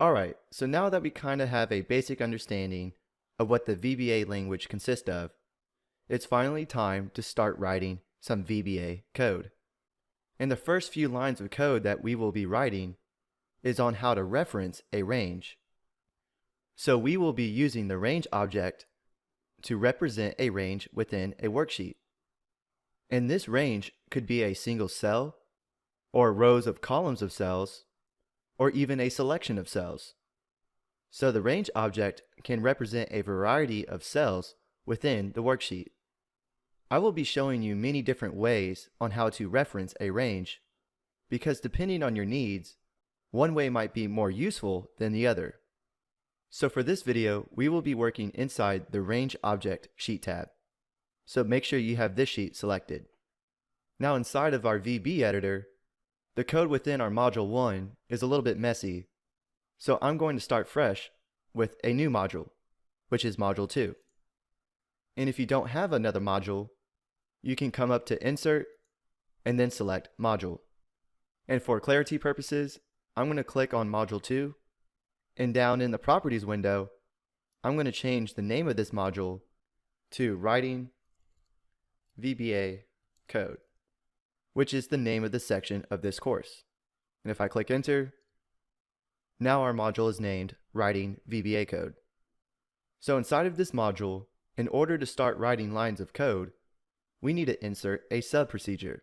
Alright, so now that we kind of have a basic understanding of what the VBA language consists of, it's finally time to start writing some VBA code. And the first few lines of code that we will be writing is on how to reference a range. So we will be using the range object to represent a range within a worksheet. And this range could be a single cell, or rows of columns of cells, or even a selection of cells. So the range object can represent a variety of cells within the worksheet. I will be showing you many different ways on how to reference a range, because depending on your needs, one way might be more useful than the other. So for this video, we will be working inside the Range Object Sheet tab. So make sure you have this sheet selected. Now inside of our VB editor, the code within our module 1 is a little bit messy. So I'm going to start fresh with a new module, which is module 2. And if you don't have another module, you can come up to Insert and then select Module. And for clarity purposes, I'm going to click on module 2, and down in the Properties window, I'm going to change the name of this module to Writing VBA Code, which is the name of the section of this course. And if I click Enter, now our module is named Writing VBA Code. So inside of this module, in order to start writing lines of code, we need to insert a sub procedure.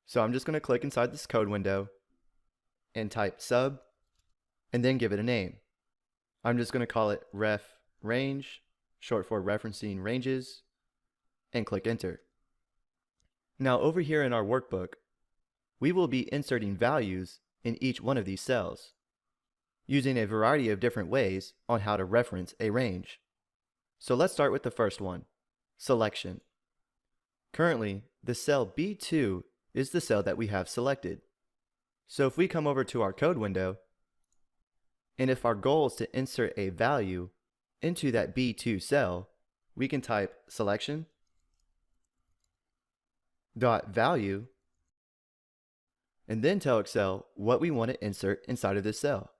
So I'm just going to click inside this code window and type sub, and then give it a name. I'm just going to call it ref range, short for referencing ranges, and click enter. Now over here in our workbook, we will be inserting values in each one of these cells, using a variety of different ways on how to reference a range. So let's start with the first one, selection. Currently, the cell B2 is the cell that we have selected. So if we come over to our code window, and if our goal is to insert a value into that B2 cell, we can type selection dot value and then tell Excel what we want to insert inside of this cell.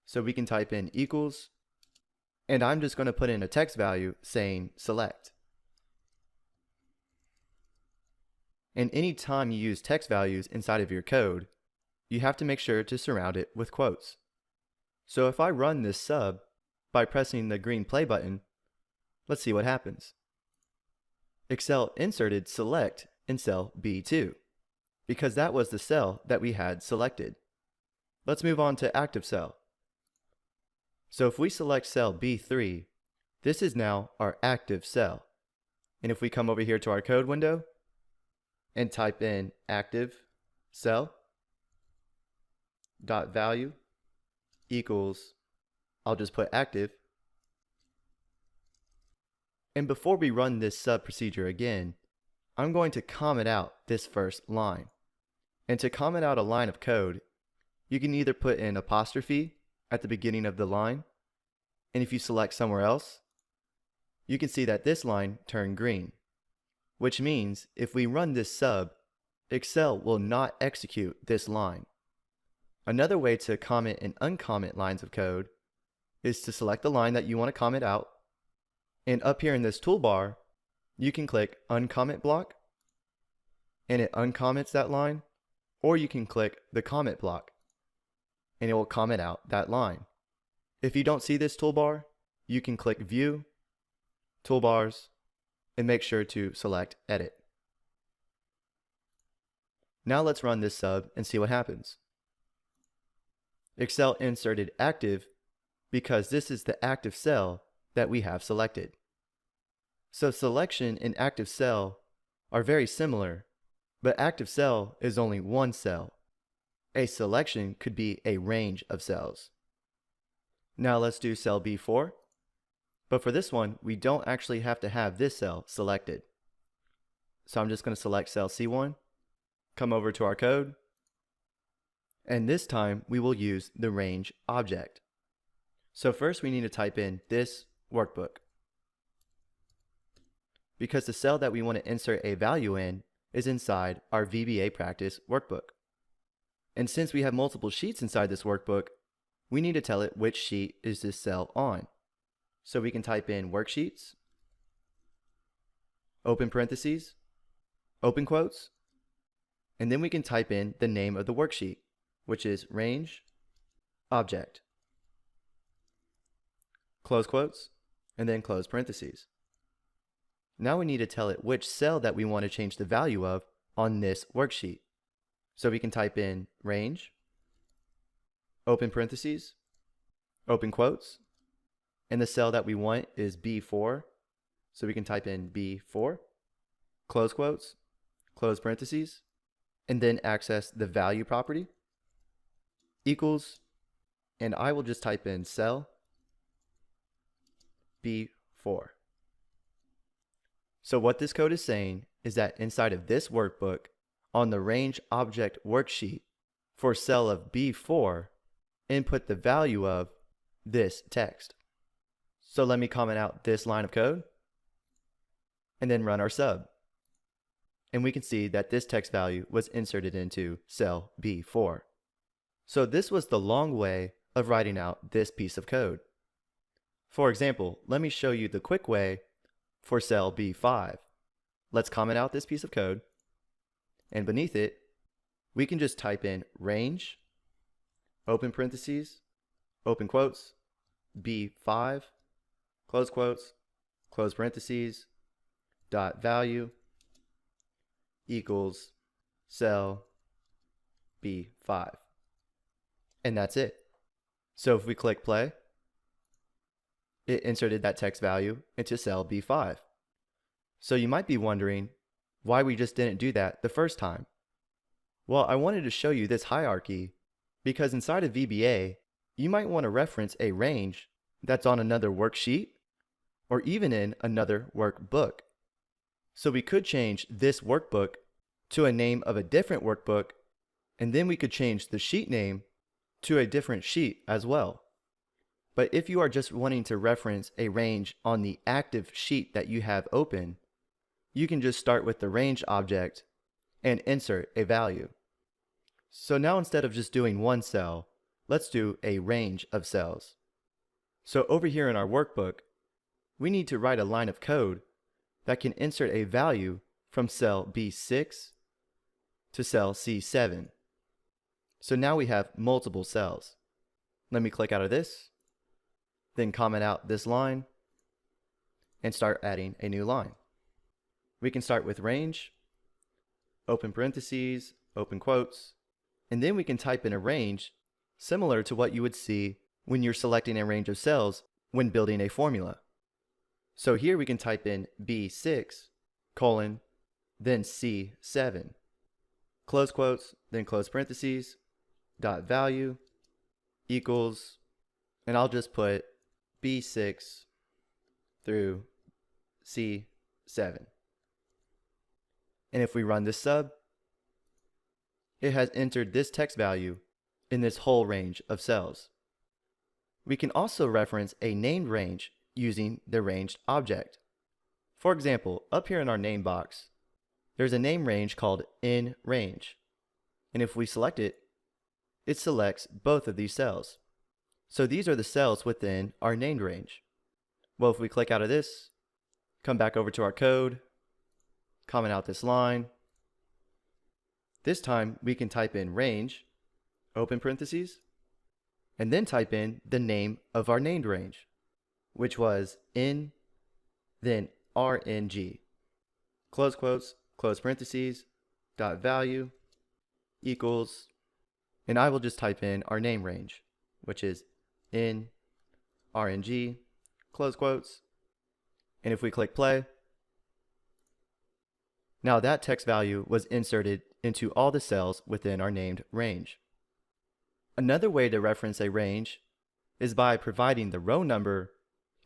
So we can type in equals, and I'm just going to put in a text value saying select. And anytime you use text values inside of your code, you have to make sure to surround it with quotes. So if I run this sub by pressing the green play button, let's see what happens. Excel inserted select in cell B2 because that was the cell that we had selected. Let's move on to active cell. So if we select cell B3, this is now our active cell. And if we come over here to our code window and type in active cell dot value equals, I'll just put active. And before we run this sub procedure again, I'm going to comment out this first line. And to comment out a line of code, you can either put an apostrophe at the beginning of the line, and if you select somewhere else, you can see that this line turned green, which means if we run this sub, Excel will not execute this line. Another way to comment and uncomment lines of code is to select the line that you want to comment out, and up here in this toolbar, you can click Uncomment Block, and it uncomments that line, or you can click the Comment block, and it will comment out that line. If you don't see this toolbar, you can click View, Toolbars, and make sure to select Edit. Now let's run this sub and see what happens. Excel inserted active because this is the active cell that we have selected. So selection and active cell are very similar, but active cell is only one cell. A selection could be a range of cells. Now let's do cell B4, but for this one, we don't actually have to have this cell selected. So I'm just going to select cell C1, come over to our code, and this time we will use the range object. So first we need to type in this workbook, because the cell that we want to insert a value in is inside our VBA practice workbook. And since we have multiple sheets inside this workbook, we need to tell it which sheet is this cell on. So we can type in worksheets, open parentheses, open quotes, and then we can type in the name of the worksheet, which is range object, close quotes, and then close parentheses. Now we need to tell it which cell that we want to change the value of on this worksheet. So we can type in range, open parentheses, open quotes, and the cell that we want is B4. So we can type in B4, close quotes, close parentheses, and then access the value property, equals, and I will just type in cell B4. So what this code is saying is that inside of this workbook, on the range object worksheet, for cell of B4, input the value of this text. So let me comment out this line of code and then run our sub. And we can see that this text value was inserted into cell B4. So this was the long way of writing out this piece of code. For example, let me show you the quick way for cell B5. Let's comment out this piece of code, and beneath it, we can just type in range, open parentheses, open quotes, B5, close quotes, close parentheses, dot value equals cell B5. And that's it. So if we click play, it inserted that text value into cell B5. So you might be wondering why we just didn't do that the first time. Well, I wanted to show you this hierarchy because inside of VBA, you might want to reference a range that's on another worksheet or even in another workbook. So we could change this workbook to a name of a different workbook, and then we could change the sheet name to a different sheet as well. But if you are just wanting to reference a range on the active sheet that you have open, you can just start with the range object and insert a value. So now instead of just doing one cell, let's do a range of cells. So over here in our workbook, we need to write a line of code that can insert a value from cell B6 to cell C7. So now we have multiple cells. Let me click out of this, then comment out this line, and start adding a new line. We can start with range, open parentheses, open quotes, and then we can type in a range similar to what you would see when you're selecting a range of cells when building a formula. So here we can type in B6, colon, then C7, close quotes, then close parentheses, dot value equals, and I'll just put B6 through C7. And if we run this sub, it has entered this text value in this whole range of cells. We can also reference a named range using the ranged object. For example, up here in our name box, there's a name range called InRange. And if we select it, it selects both of these cells. So these are the cells within our named range. Well, if we click out of this, come back over to our code, comment out this line. This time we can type in range, open parentheses, and then type in the name of our named range, which was in, then RNG, close quotes, close parentheses, dot value equals, and I will just type in our name range, which is in RNG, close quotes, and if we click play, now that text value was inserted into all the cells within our named range. Another way to reference a range is by providing the row number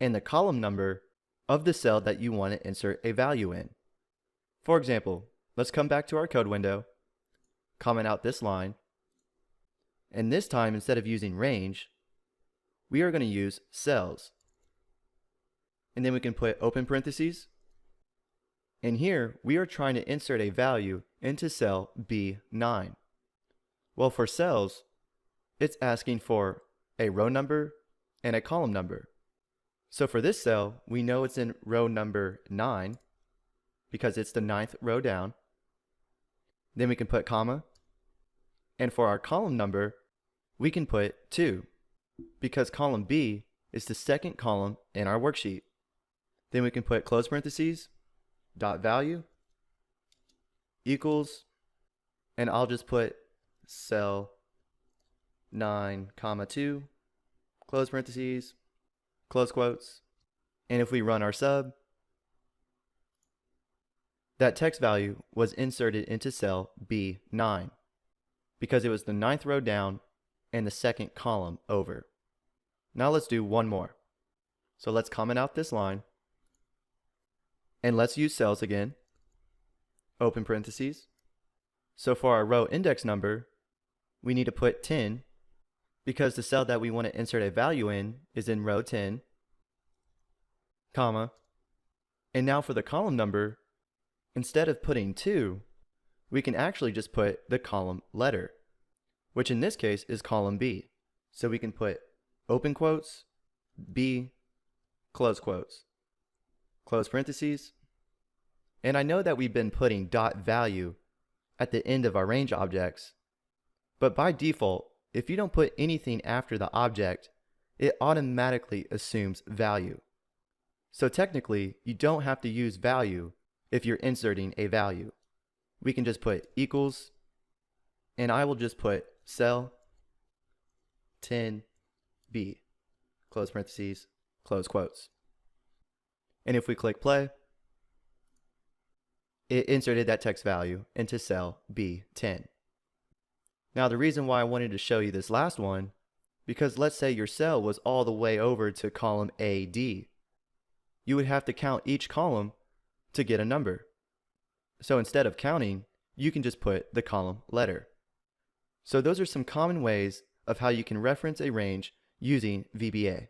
and the column number of the cell that you want to insert a value in. For example, let's come back to our code window, comment out this line, and this time instead of using range, we are going to use cells. And then we can put open parentheses, and here we are trying to insert a value into cell B9. Well, for cells, it's asking for a row number, and a column number. So for this cell, we know it's in row number 9 because it's the 9th row down. Then we can put comma. And for our column number, we can put 2 because column B is the second column in our worksheet. Then we can put close parentheses, dot value, equals, and I'll just put cell 9, comma 2, close parentheses, close quotes. And if we run our sub, that text value was inserted into cell B9 because it was the 9th row down and the second column over. Now let's do one more. So let's comment out this line and let's use cells again. Open parentheses. So for our row index number, we need to put 10 because the cell that we want to insert a value in is in row 10, comma. And now for the column number, instead of putting 2, we can actually just put the column letter, which in this case is column B. So we can put open quotes, B, close quotes, close parentheses. And I know that we've been putting dot value at the end of our range objects, but by default, if you don't put anything after the object, it automatically assumes value. So technically, you don't have to use value if you're inserting a value. We can just put equals, and I will just put cell 10B, close parentheses, close quotes. And if we click play, it inserted that text value into cell B10. Now the reason why I wanted to show you this last one, because let's say your cell was all the way over to column AD. You would have to count each column to get a number. So instead of counting, you can just put the column letter. So those are some common ways of how you can reference a range using VBA.